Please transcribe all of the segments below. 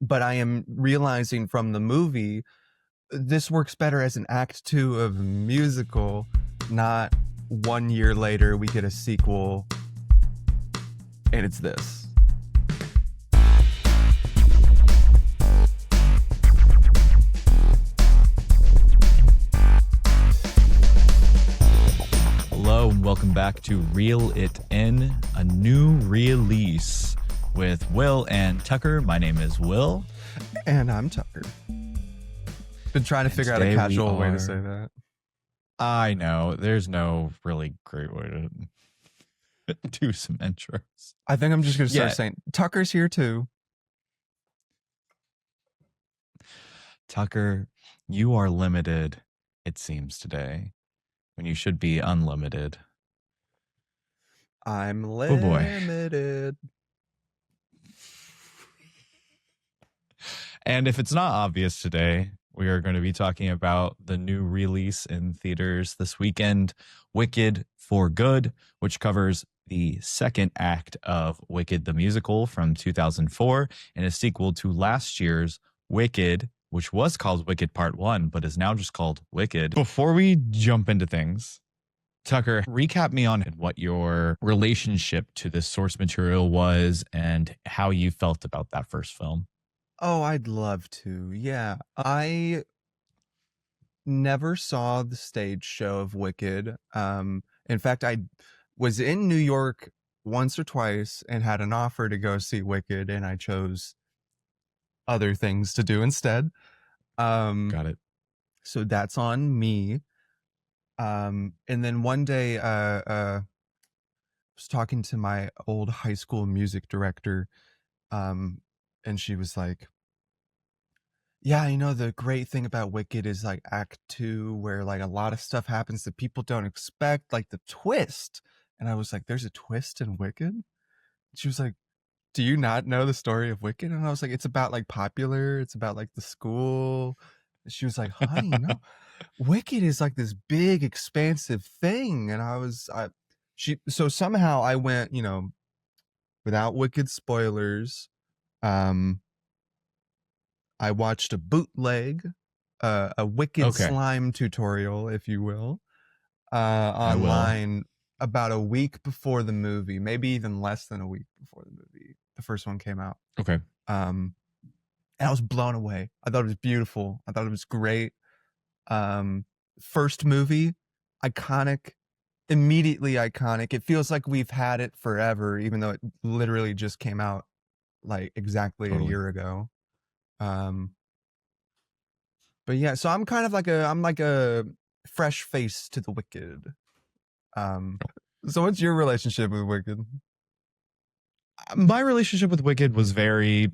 But I am realizing from the movie, this works better as an act two of a musical, not 1 year later we get a sequel and it's this. Hello and welcome back to Reel It In, a new release with Will and Tucker. My name is Will. And I'm Tucker. Been trying to figure out a casual way to say that. I know. There's no really great way to do some intros. I think I'm just going to start saying, Tucker's here too. Tucker, you are limited, it seems, today, when you should be unlimited. I'm limited. Oh boy. And if it's not obvious today, we are going to be talking about the new release in theaters this weekend, Wicked for Good, which covers the second act of Wicked the Musical from 2004 and a sequel to last year's Wicked, which was called Wicked Part 1, but is now just called Wicked. Before we jump into things, Tucker, recap me on what your relationship to this source material was and how you felt about that first film. Oh, I'd love to. Yeah. I never saw the stage show of Wicked. In fact, I was in New York once or twice and had an offer to go see Wicked, and I chose other things to do instead. Got it. So that's on me. And then one day, I was talking to my old high school music director, and she was like, yeah, the great thing about Wicked is like act two, where like a lot of stuff happens that people don't expect, like the twist. And I was like, there's a twist in Wicked? She was like, do you not know the story of Wicked? And I was like, it's about like popular, it's about like the school. And she was like, honey, no, Wicked is like this big, expansive thing. And so somehow I went, without Wicked spoilers, I watched a bootleg, a Wicked slime tutorial, if you will, online about a week before the movie, maybe even less than a week before the movie. The first one came out. Okay. And I was blown away. I thought it was beautiful. I thought it was great. First movie, iconic, immediately iconic. It feels like we've had it forever, even though it literally just came out like exactly a year ago. But yeah, so I'm kind of like a fresh face to the Wicked. So what's your relationship with Wicked? My relationship with Wicked was very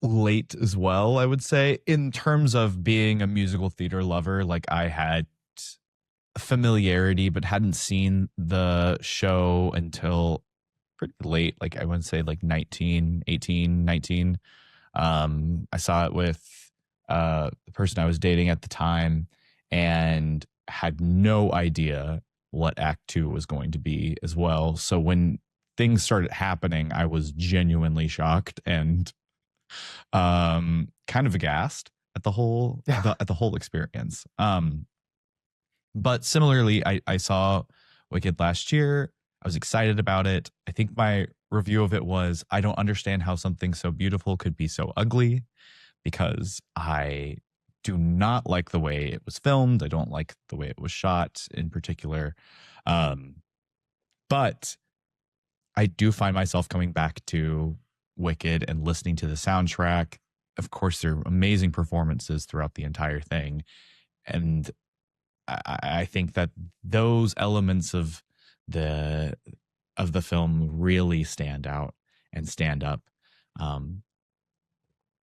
late as well, I would say, in terms of being a musical theater lover. Like, I had familiarity, but hadn't seen the show until pretty late. Like, I wouldn't say like 19. I saw it with the person I was dating at the time and had no idea what Act 2 was going to be as well. So when things started happening, I was genuinely shocked and kind of aghast at the whole at the whole experience. But similarly, I saw Wicked last year. I was excited about it. I think my review of it was, I don't understand how something so beautiful could be so ugly, because I do not like the way it was filmed. I don't like the way it was shot in particular. But I do find myself coming back to Wicked and listening to the soundtrack. Of course, there are amazing performances throughout the entire thing. And I think that those elements of the film really stand out and stand up.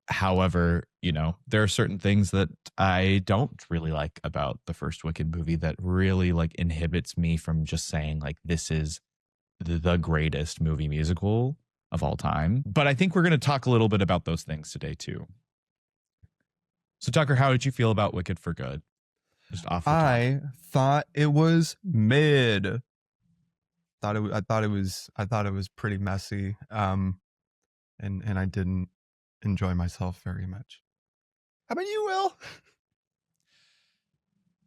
However, there are certain things that I don't really like about the first Wicked movie that really like inhibits me from just saying like, this is the greatest movie musical of all time. But I think we're going to talk a little bit about those things today too. So Tucker, how did you feel about Wicked for Good? Just off the top. I thought it was mid. I thought it was pretty messy. And I didn't enjoy myself very much. How about you, Will?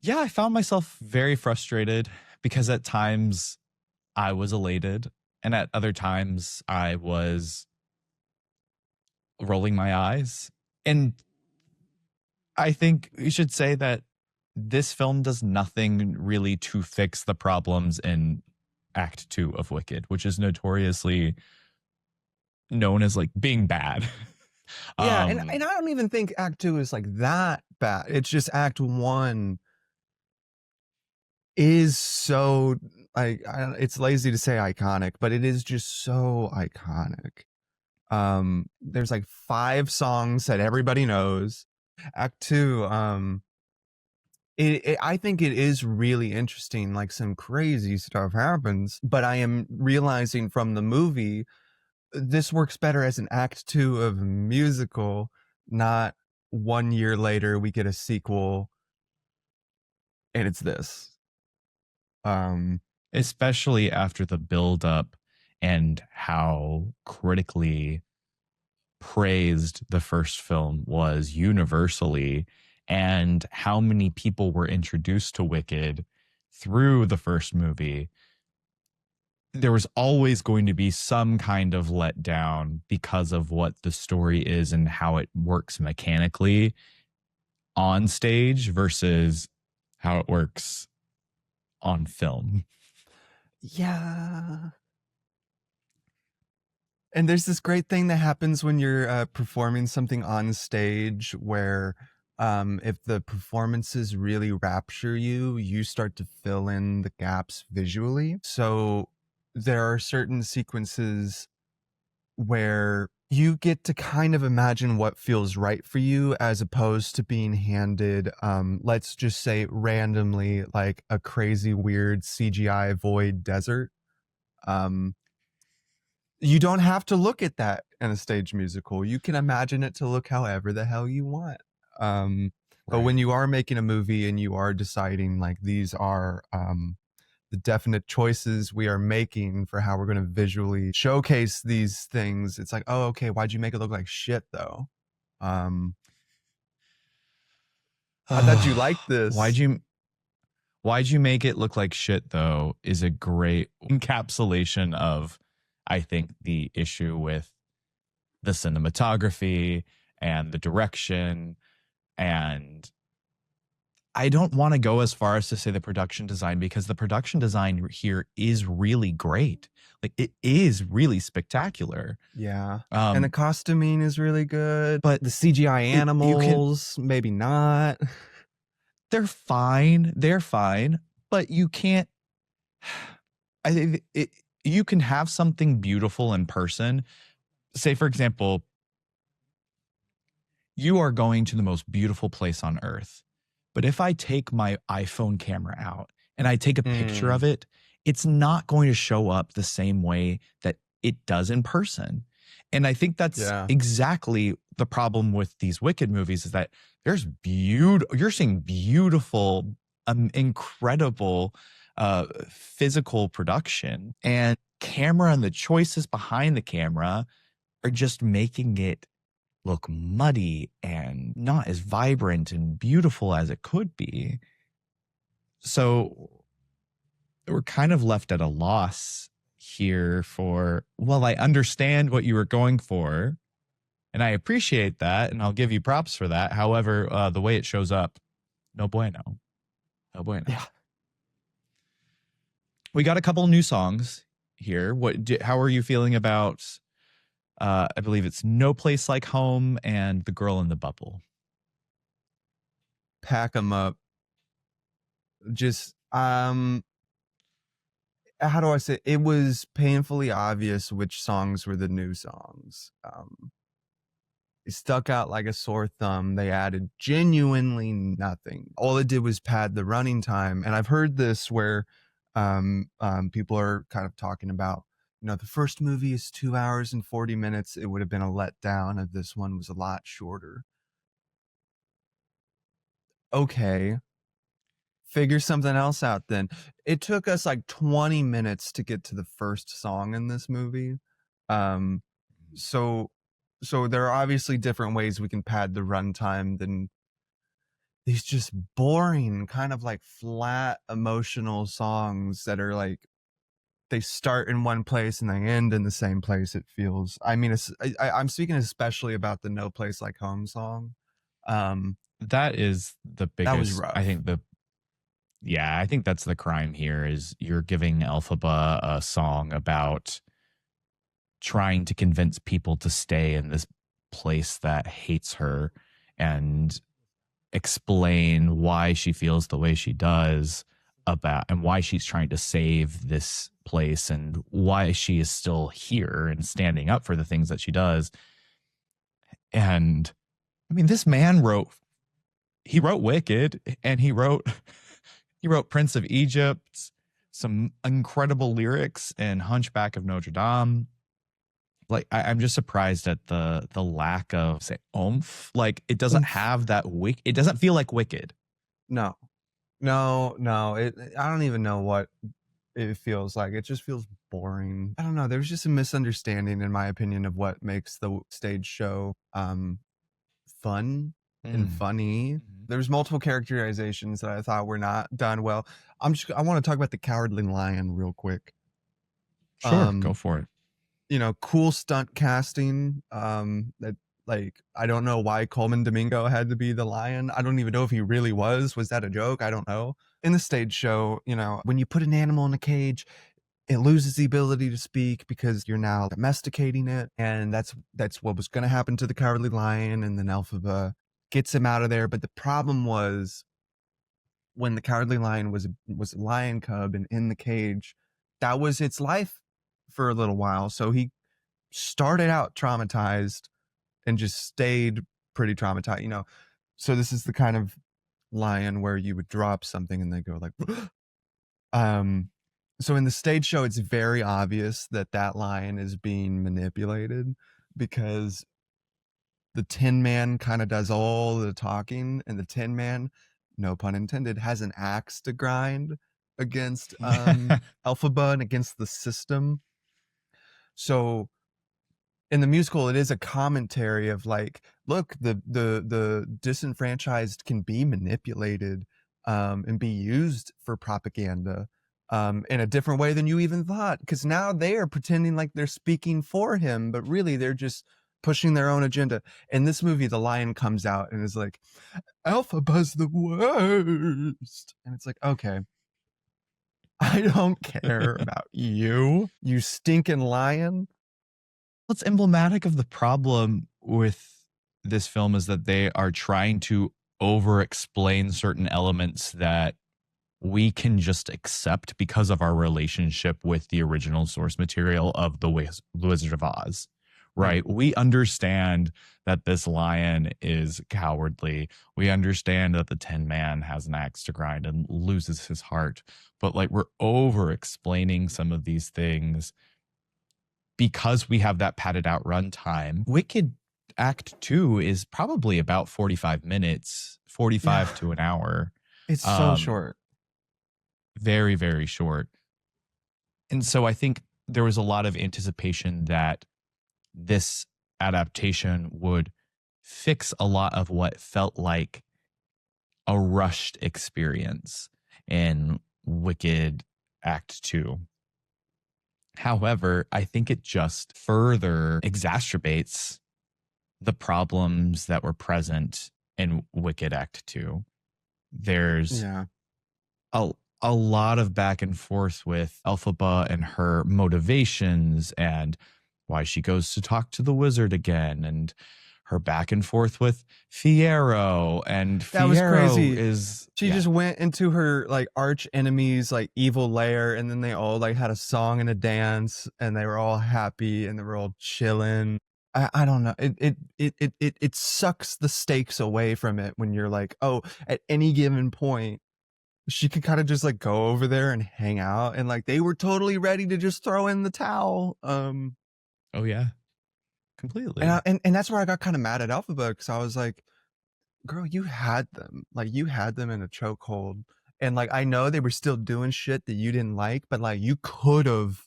Yeah, I found myself very frustrated because at times I was elated, and at other times I was rolling my eyes. And I think we should say that this film does nothing really to fix the problems in Act Two of Wicked, which is notoriously known as like being bad. Yeah, um, and I don't even think Act Two is like that bad. It's just Act One is so like it's lazy to say iconic, but it is just so iconic. There's like 5 songs that everybody knows. Act Two, I think it is really interesting. Like some crazy stuff happens, but I am realizing from the movie this works better as an act two of a musical, not 1 year later we get a sequel and it's this. Um, Especially after the build up and how critically praised the first film was universally, and how many people were introduced to Wicked through the first movie. There was always going to be some kind of letdown because of what the story is and how it works mechanically on stage versus how it works on film. yeah. And there's this great thing that happens when you're performing something on stage where if the performances really rapture you, you start to fill in the gaps visually. So there are certain sequences where you get to kind of imagine what feels right for you as opposed to being handed let's just say randomly like a crazy weird CGI void desert. um you don't have to look at that in a stage musical. You can imagine it to look however the hell you want. But when Right. you are making a movie and you are deciding like these are the definite choices we are making for how we're going to visually showcase these things, it's like, oh, okay, why'd you make it look like shit though? um I thought you liked why'd this. you Why'd you make it look like shit, though, is a great encapsulation of, I think, the issue with the cinematography and the direction. And I don't want to go as far as to say the production design, because the production design here is really great. Like, it is really spectacular. Yeah, and the Um, costuming is really good. but The CGI you can, animals maybe not. they're fine, but you can't. I think you can have something beautiful in person. Say, for example, you are going to the most beautiful place on earth. But if I take my iPhone camera out and I take a picture of Mm, it, it's not going to show up the same way that it does in person. And I think that's yeah. exactly the problem with these Wicked movies, is that you're seeing beautiful, incredible physical production, and camera and the choices behind the camera are just making it look muddy and not as vibrant and beautiful as it could be. So we're kind of left at a loss here for, well, I understand what you were going for, and I appreciate that, and I'll give you props for that. However, the way it shows up, no bueno. No bueno. Yeah. We got a couple new songs here. How are you feeling about, I believe it's No Place Like Home and The Girl in the Bubble? Pack them up. Just how do I say, it was painfully obvious which songs were the new songs. It stuck out like a sore thumb. They added genuinely nothing. All it did was pad the running time. And I've heard this where people are kind of talking about, you know, the first movie is 2 hours and 40 minutes. It would have been a letdown if this one was a lot shorter. Okay, figure something else out then. It took us like 20 minutes to get to the first song in this movie. Um, so So there are obviously different ways we can pad the runtime than these just boring, kind of like flat emotional songs that are like they start in one place and they end in the same place. It feels. I mean, I'm speaking especially about the "No Place Like Home" song. Um, That is the that was biggest, I rough. think the yeah, I think that's the crime here is you're giving Elphaba a song about trying to convince people to stay in this place that hates her and explain why she feels the way she does about and why she's trying to save this place and why she is still here and standing up for the things that she does. And I mean, this man wrote he wrote Wicked and he wrote Prince of Egypt, some incredible lyrics in Hunchback of Notre Dame. Like I'm just surprised at the lack of say oomph. Like it doesn't Oomph. have that it doesn't feel like Wicked. No, no, no. I don't even know what it feels like. It just feels boring. I don't know. There's just a misunderstanding, in my opinion, of what makes the stage show fun and Mm. funny. Mhm. There's multiple characterizations that I thought were not done well. I want to talk about the Cowardly Lion real quick. Sure, go Um, for it. cool stunt casting. That like I don't know why Coleman Domingo had to be the lion. I don't even know if he really was. Was that a joke? I don't know. In the stage show, when you put an animal in a cage, it loses the ability to speak because you're now domesticating it, and that's what was going to happen to the Cowardly Lion. And then Elphaba gets him out of there. But the problem was when the Cowardly Lion was a lion cub and in the cage, that was its life for a little while. So he started out traumatized and just stayed pretty traumatized. So this is the kind of lion where you would drop something and they go like um so in the stage show it's very obvious that that lion is being manipulated because the Tin Man kind of does all the talking, and the Tin Man, no pun intended, has an axe to grind against Elphaba and against the system. So in the musical it is a commentary of like, look, the disenfranchised can be manipulated and be used for propaganda in a different way than you even thought, because now they are pretending like they're speaking for him, but really they're just pushing their own agenda. In this movie the lion comes out and is like, Alphaba's the worst, and it's like, okay, I don't care about you stinking lion. What's emblematic of the problem with this film is that they are trying to over explain certain elements that we can just accept because of our relationship with the original source material of the Wizard of Oz. Right. Right? We understand that this lion is cowardly. We understand that the Tin Man has an axe to grind and loses his heart. But like we're over explaining some of these things because we have that padded out runtime. Wicked Act 2 is probably about 45 minutes, Yeah, 45 to an hour. it's so Um, short. very, very short. And so I think there was a lot of anticipation that this adaptation would fix a lot of what felt like a rushed experience in Wicked Act 2. However, I think it just further exacerbates the problems that were present in Wicked Act 2. There's Yeah. a, a lot of back and forth with Elphaba and her motivations and why she goes to talk to the wizard again and her back and forth with Fiero, and That was Fiero crazy. is She yeah. just went into her like arch enemy's like evil lair, and then they all like had a song and a dance, and they were all happy and they were all chilling. I don't know. It sucks the stakes away from it when you're like, oh, at any given point, she could kind of just like go over there and hang out, and like they were totally ready to just throw in the towel. Oh yeah, And completely. and that's where I got kind of mad at Alphabet, because I was like, girl, you had them. Like you had them in a chokehold. And like I know they were still doing shit that you didn't like, but like you could have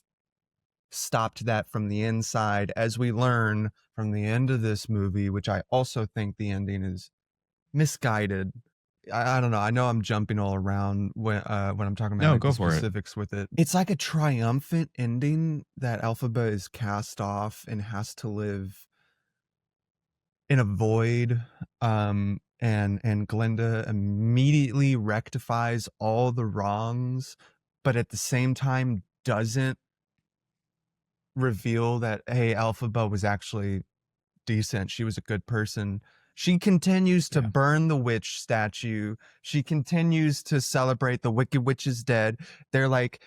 stopped that from the inside, as we learn from the end of this movie, which I also think the ending is misguided. I don't know. I know I'm jumping all around when I'm talking about No, like the go for it. specifics with it. It's like a triumphant ending that Elphaba is cast off and has to live in a void. And Glinda immediately rectifies all the wrongs, but at the same time doesn't reveal that, hey, Elphaba was actually decent. She was a good person. She continues to Yeah. burn the witch statue. She continues to celebrate the Wicked Witch is dead. They're like,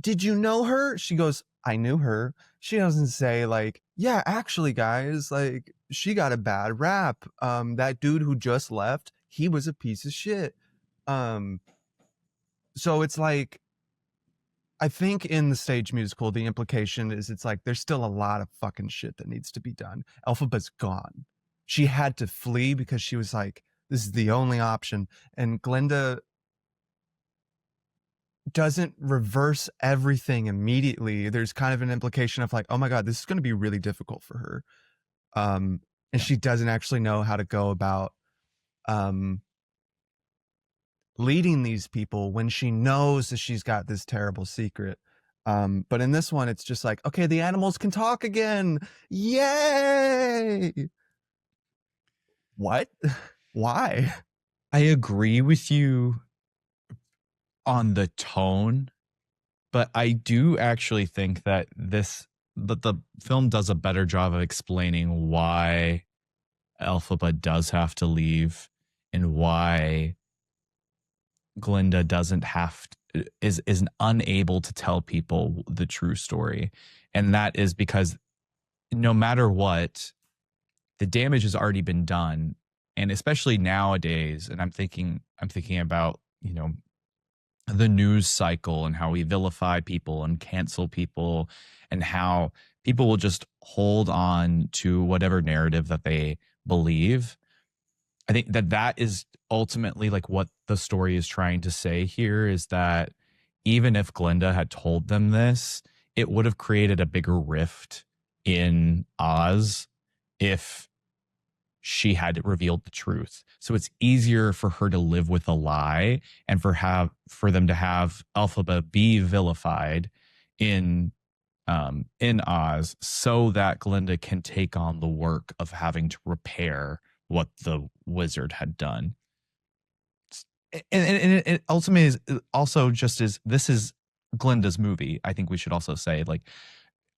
did you know her? She goes, I knew her. She doesn't say like, yeah, actually, guys, like she got a bad rap. That dude who just left, he was a piece of shit. Um, so it's like, I think in the stage musical, the implication is it's like there's still a lot of fucking shit that needs to be done. Elphaba's gone. She had to flee because she was like, this is the only option. And Glinda doesn't reverse everything immediately. There's kind of an implication of like, oh my God, this is going to be really difficult for her. And Yeah. she doesn't actually know how to go about um, leading these people when she knows that she's got this terrible secret. But in this one, it's just like, okay, the animals can talk again. Yay! What? Why? I agree with you on the tone, but I do actually think that the film does a better job of explaining why Elphaba does have to leave and why Glinda doesn't have to, is unable to tell people the true story. And that is because no matter what, the damage has already been done. And especially nowadays, and I'm thinking about, the news cycle and how we vilify people and cancel people and how people will just hold on to whatever narrative that they believe. I think that that is ultimately like what the story is trying to say here is that even if Glinda had told them this, it would have created a bigger rift in Oz if she had revealed the truth. So it's easier for her to live with a lie and for them to have Elphaba be vilified in in Oz so that Glinda can take on the work of having to repair what the wizard had done. And it ultimately is also just as this is Glinda's movie. I think we should also say like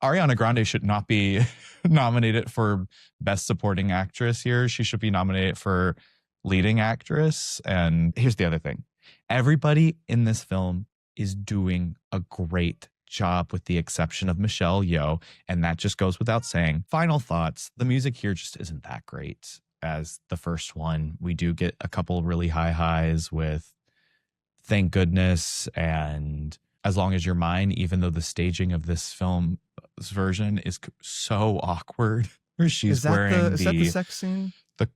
Ariana Grande should not be nominated for Best Supporting Actress here. She should be nominated for Leading Actress. And here's the other thing everybody in this film is doing a great job, with the exception of Michelle Yeoh. And that just goes without saying. Final thoughts the music here just isn't that great as the first one. We do get a couple really high highs with Thank Goodness and As Long as You're Mine, even though the staging of this film this version is so awkward where she's wearing Is that the sex scene? the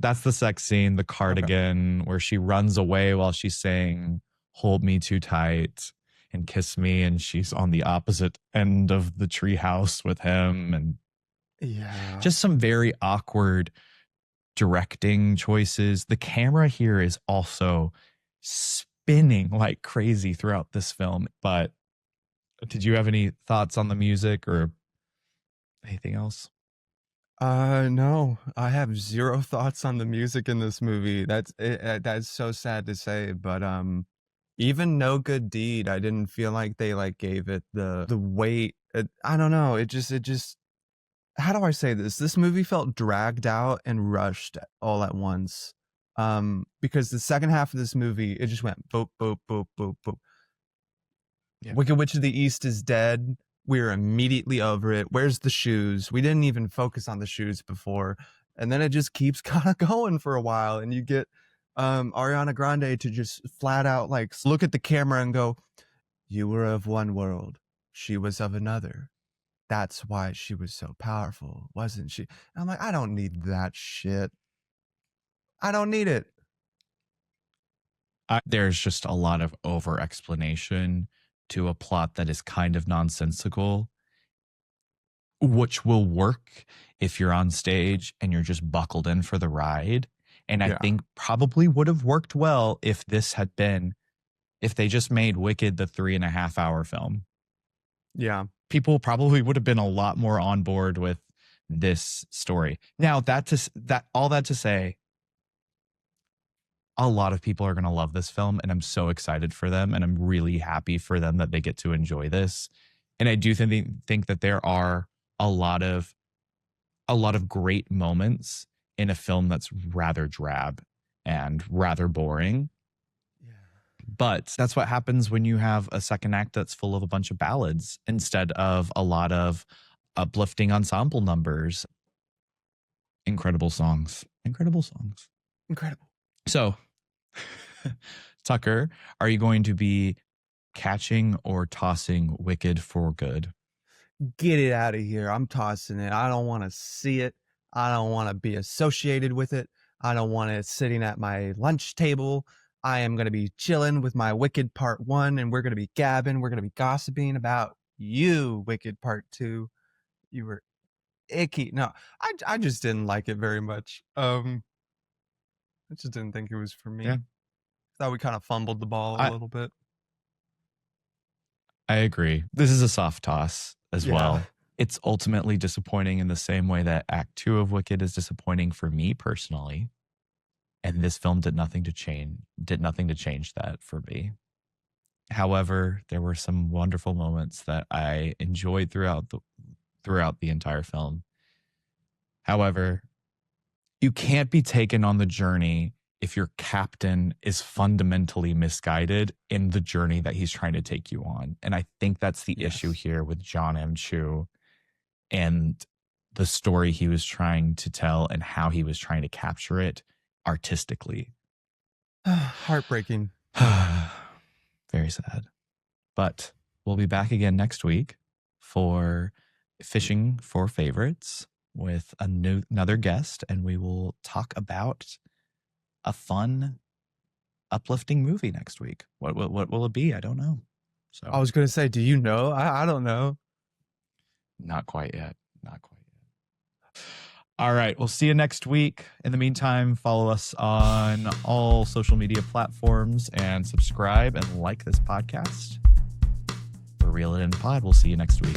that's the sex scene, the Okay. cardigan where she runs away while she's saying hold me too tight and kiss me, and she's on the opposite end of the treehouse with him, and Yeah. just some very awkward directing choices. The camera here is also spinning like crazy throughout this film. But did you have any thoughts on the music or anything else? No, I have zero thoughts on the music in this movie. That's so sad to say, but even No Good Deed, I didn't feel like they like gave it the weight. I don't know. It just how do I say this? This movie felt dragged out and rushed all at once. Because the second half of this movie, it just went boop boop boop boop boop. Yeah. Wicked Witch of the East is dead. We're immediately over it. Where's the shoes? We didn't even focus on the shoes before. And then it just keeps kind of going for a while. And you get Ariana Grande to just flat out like look at the camera and go, you were of one world. She was of another. That's why she was so powerful, wasn't she? And I'm like, I don't need that shit. I don't need it. There's just a lot of over explanation to a plot that is kind of nonsensical. which will work if you're on stage and you're just buckled in for the ride. And I Yeah. think probably would have worked well if they just made Wicked the 3.5 hour film. Yeah. People probably would have been a lot more on board with this story. Now, all that to say, a lot of people are going to love this film, and I'm so excited for them, and I'm really happy for them that they get to enjoy this. And I do think that there are a lot of great moments in a film that's rather drab and rather boring. Yeah. But that's what happens when you have a second act that's full of a bunch of ballads instead of a lot of uplifting ensemble numbers. Incredible songs. Incredible songs. Incredible. So, Tucker, are you going to be catching or tossing Wicked for good? Get it out of here. I'm tossing it. I don't want to see it. I don't want to be associated with it. I don't want it sitting at my lunch table. I am going to be chilling with my Wicked Part 1, and we're going to be gabbing. We're going to be gossiping about you, Wicked Part 2. You were icky. No, I just didn't like it very much. I just didn't think it was for me. Yeah. Thought we kind of fumbled the ball a I little bit. I agree. This is a soft toss as Yeah. well. It's ultimately disappointing in the same way that Act 2 of Wicked is disappointing for me personally. And this film did nothing to change that for me. However, there were some wonderful moments that I enjoyed throughout the entire film. However, you can't be taken on the journey if your captain is fundamentally misguided in the journey that he's trying to take you on. And I think that's the issue here with John M. Chu and the story he was trying to tell and how he was trying to capture it artistically. Heartbreaking. Very sad. But we'll be back again next week for Fishing for Favorites with another guest, and we will talk about a fun, uplifting movie next week. What will it be? I don't know. So I was going to say, do you know? I don't know. Not quite yet. Not quite yet. All right. We'll see you next week. In the meantime, follow us on all social media platforms and subscribe and like this podcast. For Reel It In Pod. We'll see you next week.